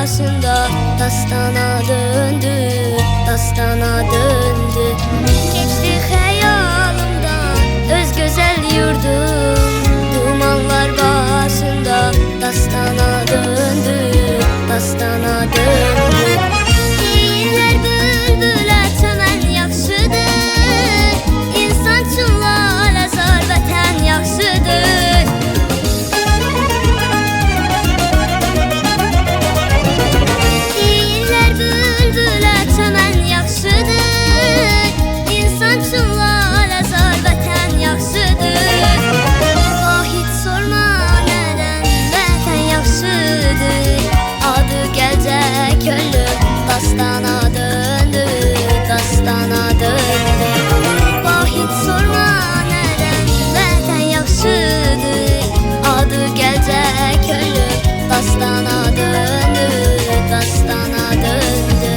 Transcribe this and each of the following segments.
başında dastana döndü, dastana döndü. Geçti hayalımdan öz güzel yurdum, dumanlar başında dastana döndü, dastana döndü. Deyirlər bülbülə çəmən yaxşıdır, insan üçün lalə zar vətən yaxşıdır. Deyirlər bülbülə çəmən yaxşıdır, insan üçün lalə zar vətən yaxşıdır. Vahid sorma nədən vətən yaxşıdır, adı gəlcək ölüm dastana döndü, dastana döndü. Vahid sorma nədən vətən yaxşıdır, adı gəlcək ölüm dastana döndü, dastana döndü.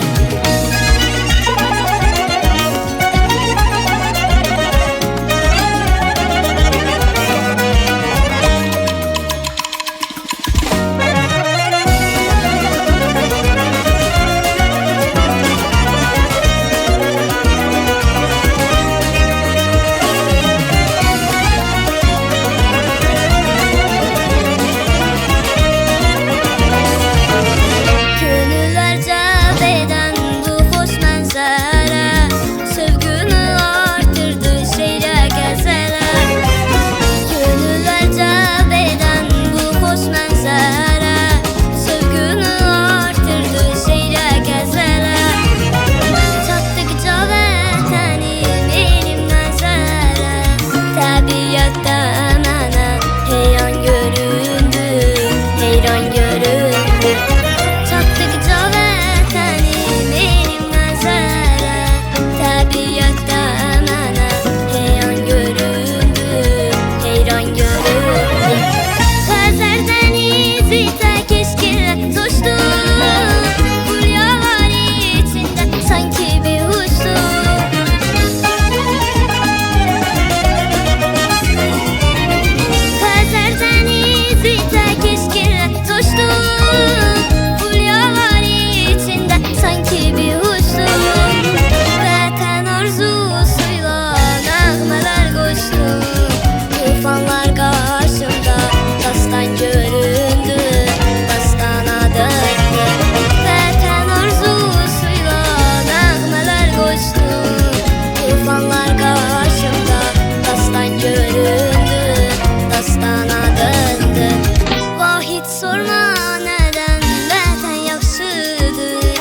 Sorma nədən vətən yaxşıdır,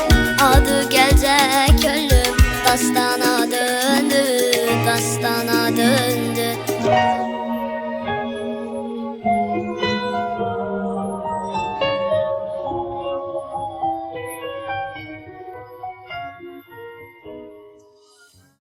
adı gəlcək ölüm dastana.